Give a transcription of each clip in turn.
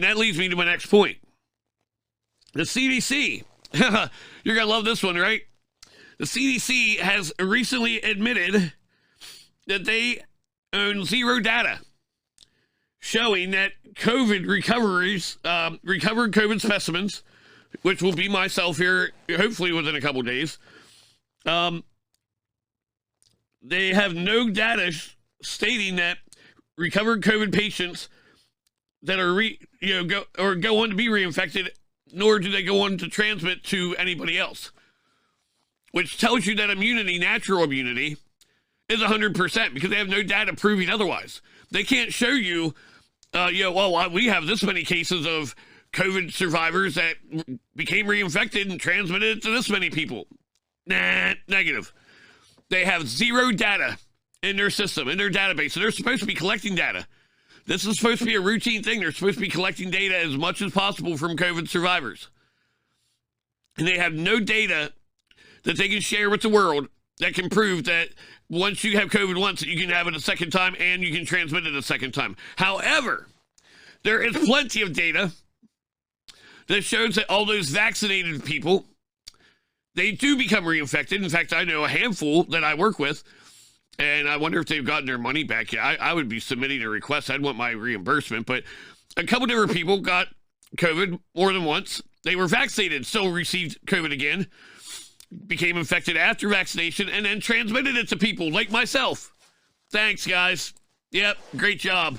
And that leads me to my next point. The CDC. You're going to love this one, right? The CDC has recently admitted that they own zero data showing that COVID recoveries, recovered COVID specimens, which will be myself here, hopefully within a couple days, they have no data stating that recovered COVID patients that are go on to be reinfected, nor do they go on to transmit to anybody else, which tells you that immunity, natural immunity, is 100% because they have no data proving otherwise. They can't show you, we have this many cases of COVID survivors that became reinfected and transmitted it to this many people. Nah, negative. They have zero data in their system, in their database, so they're supposed to be collecting data. This is supposed to be a routine thing. They're supposed to be collecting data as much as possible from COVID survivors. And they have no data that they can share with the world that can prove that once you have COVID once, you can have it a second time and you can transmit it a second time. However, there is plenty of data that shows that all those vaccinated people, they do become reinfected. In fact, I know a handful that I work with, and I wonder if they've gotten their money back yet. I would be submitting a request. I'd want my reimbursement, but a couple different people got COVID more than once. They were vaccinated, still received COVID again, became infected after vaccination, and then transmitted it to people like myself. Thanks, guys. Yep, great job.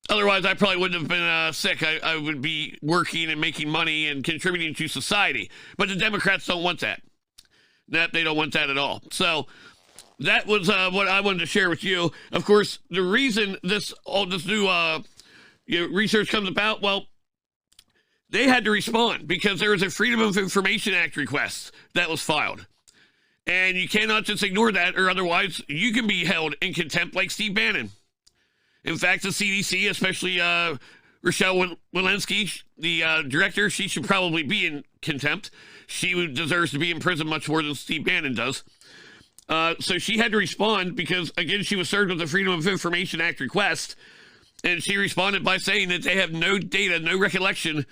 Otherwise, I probably wouldn't have been sick. I would be working and making money and contributing to society. But the Democrats don't want that. They don't want that at all. So that was what I wanted to share with you. Of course, the reason all this new research comes about, well, they had to respond because there was a Freedom of Information Act request that was filed. And you cannot just ignore that, or otherwise you can be held in contempt like Steve Bannon. In fact, the CDC, especially Rochelle Walensky, the director, she should probably be in contempt. She deserves to be in prison much more than Steve Bannon does. So she had to respond because, again, she was served with the Freedom of Information Act request, and she responded by saying that they have no data, no recollection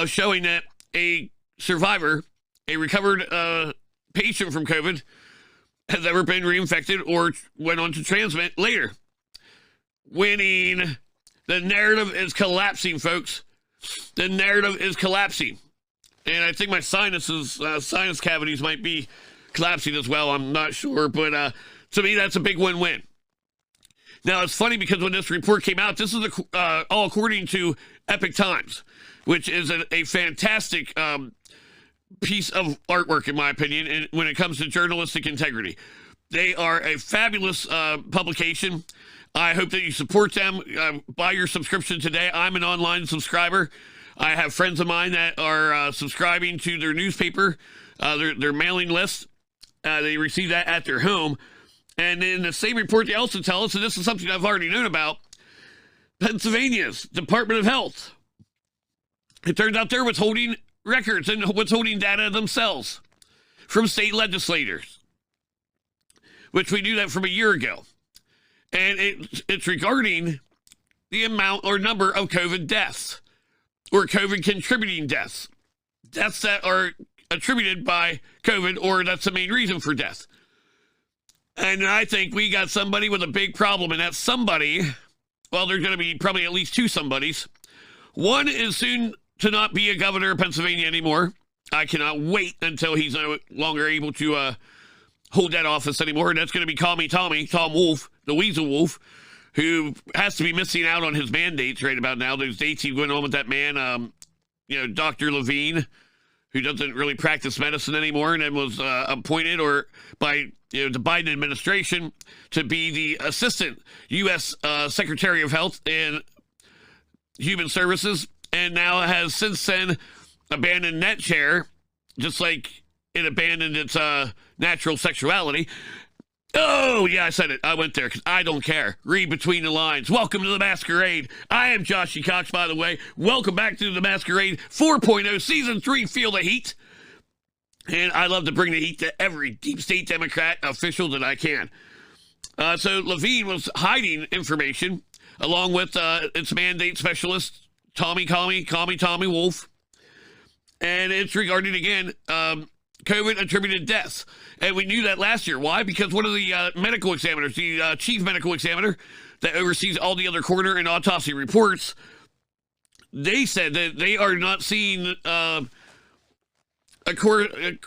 showing that a survivor, a recovered patient from COVID, has ever been reinfected or went on to transmit later. Winning. The narrative is collapsing, folks. The narrative is collapsing. And I think my sinus cavities might be collapsing as well. I'm not sure, but to me, that's a big win-win. Now, it's funny because when this report came out, this is all according to Epic Times, which is a fantastic piece of artwork, in my opinion, when it comes to journalistic integrity. They are a fabulous publication. I hope that you support them. Buy your subscription today. I'm an online subscriber. I have friends of mine that are subscribing to their newspaper, their mailing list. They receive that at their home. And in the same report, they also tell us, and this is something I've already known about, Pennsylvania's Department of Health. It turns out they're withholding records and withholding data themselves from state legislators, which we knew that from a year ago. And it's regarding the amount or number of COVID deaths or COVID contributing deaths. Deaths that are attributed by COVID, or that's the main reason for death. And I think we got somebody with a big problem, and that somebody, well, there's going to be probably at least two somebodies. One is soon to not be a governor of Pennsylvania anymore. I cannot wait until he's no longer able to hold that office anymore, and that's going to be Tom Wolf, the Weasel Wolf, who has to be missing out on his mandates right about now. Those dates he's going on with that man, Dr. Levine, who doesn't really practice medicine anymore, and then was appointed by the Biden administration to be the assistant U.S. Secretary of Health and Human Services, and now has since then abandoned that chair, just like it abandoned its natural sexuality. Oh, yeah, I said it. I went there because I don't care. Read between the lines. Welcome to the MasQuerade. I am Joshy Cox, by the way. Welcome back to the MasQuerade 4.0 Season 3, Feel the Heat. And I love to bring the heat to every deep state Democrat official that I can. So Levine was hiding information along with its mandate specialist Tommy Wolf. And it's regarding, again, COVID attributed deaths. And we knew that last year. Why? Because one of the medical examiners, the chief medical examiner that oversees all the other coroner and autopsy reports, they said that they are not seeing a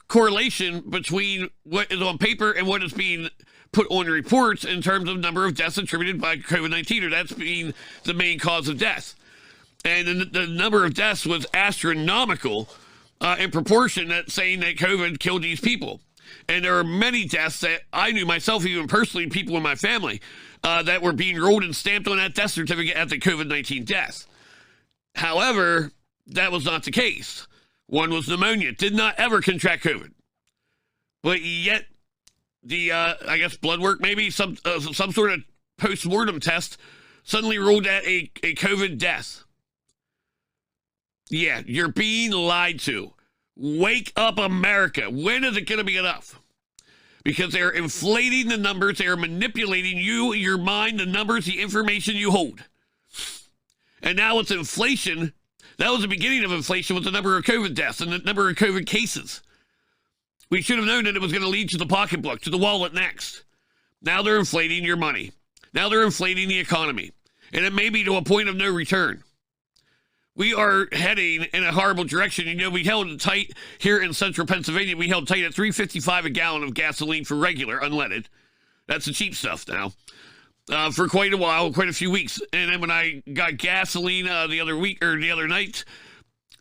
correlation between what is on paper and what is being put on reports in terms of number of deaths attributed by COVID-19, or that's being the main cause of death. And the number of deaths was astronomical in proportion, that saying that COVID killed these people. And there are many deaths that I knew myself, even personally, people in my family, that were being rolled and stamped on that death certificate as a COVID-19 death. However, that was not the case. One was pneumonia, did not ever contract COVID. But yet, the, I guess, blood work, maybe some sort of post-mortem test, suddenly ruled that a COVID death. Yeah, you're being lied to. Wake up, America. When is it going to be enough? Because they're inflating the numbers. They are manipulating you, your mind, the numbers, the information you hold. And now it's inflation. That was the beginning of inflation, with the number of COVID deaths and the number of COVID cases. We should have known that it was going to lead to the pocketbook, to the wallet next. Now they're inflating your money. Now they're inflating the economy. And it may be to a point of no return. We are heading in a horrible direction. You know, we held tight here in central Pennsylvania. We held tight at $3.55 a gallon of gasoline for regular, unleaded. That's the cheap stuff now. For quite a while, quite a few weeks. And then when I got gasoline the other night,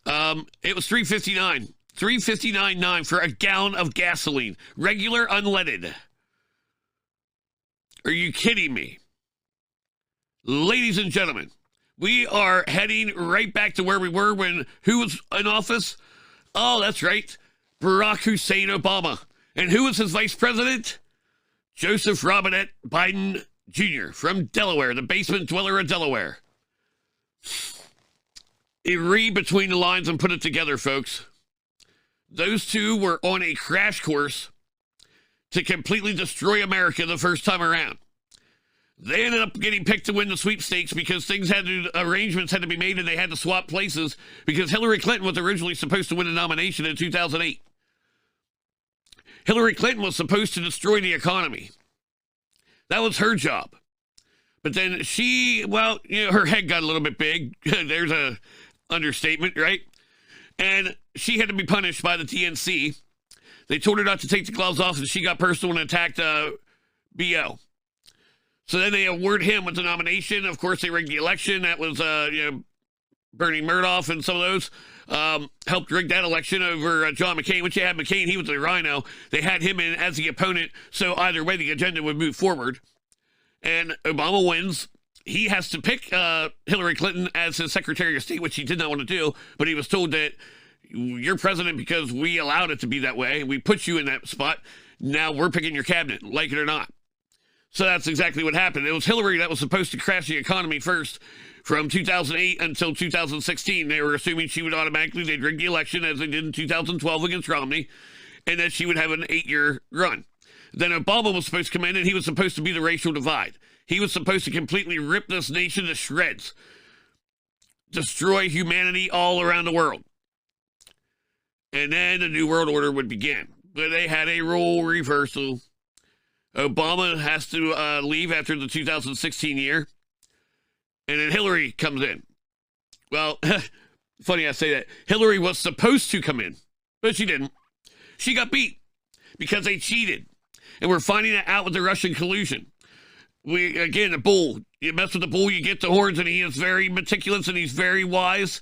it was $3.59. $3.59.9 for a gallon of gasoline. Regular, unleaded. Are you kidding me? Ladies and gentlemen, we are heading right back to where we were when who was in office? Oh, that's right. Barack Hussein Obama. And who was his vice president? Joseph Robinette Biden Jr. from Delaware, the basement dweller of Delaware. Read between the lines and put it together, folks. Those two were on a crash course to completely destroy America the first time around. They ended up getting picked to win the sweepstakes because arrangements had to be made, and they had to swap places because Hillary Clinton was originally supposed to win the nomination in 2008. Hillary Clinton was supposed to destroy the economy. That was her job. But then her head got a little bit big. There's a understatement, right? And she had to be punished by the DNC. They told her not to take the gloves off, and she got personal and attacked BO. So then they award him with the nomination. Of course, they rigged the election. That was, Bernie Madoff and some of those helped rig that election over John McCain, which they had McCain. He was a rhino. They had him in as the opponent. So either way, the agenda would move forward. And Obama wins. He has to pick Hillary Clinton as his Secretary of State, which he did not want to do. But he was told that you're president because we allowed it to be that way. We put you in that spot. Now we're picking your cabinet, like it or not. So that's exactly what happened. It was Hillary that was supposed to crash the economy first from 2008 until 2016. They were assuming she would they'd rig the election as they did in 2012 against Romney, and that she would have an 8-year run. Then Obama was supposed to come in, and he was supposed to be the racial divide. He was supposed to completely rip this nation to shreds, destroy humanity all around the world. And then the New World Order would begin. But they had a role reversal. Obama has to leave after the 2016 year. And then Hillary comes in. Well, funny I say that. Hillary was supposed to come in, but she didn't. She got beat because they cheated. And we're finding that out with the Russian collusion. The bull. You mess with the bull, you get the horns, and he is very meticulous and he's very wise.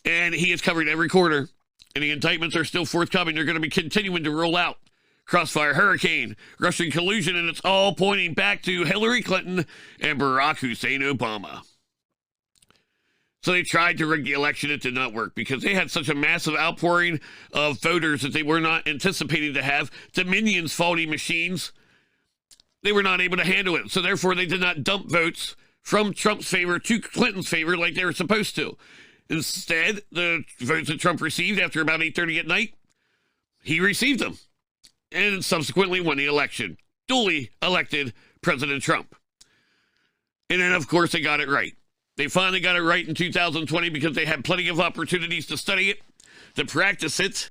And he has covered every corner. And the indictments are still forthcoming. They're going to be continuing to roll out. Crossfire, hurricane, Russian collusion, and it's all pointing back to Hillary Clinton and Barack Hussein Obama. So they tried to rig the election. It did not work because they had such a massive outpouring of voters that they were not anticipating to have. Dominion's faulty machines, they were not able to handle it. So therefore, they did not dump votes from Trump's favor to Clinton's favor like they were supposed to. Instead, the votes that Trump received after about 8:30 at night, he received them. And subsequently won the election. Duly elected President Trump. And then, of course, they got it right. They finally got it right in 2020 because they had plenty of opportunities to study it, to practice it.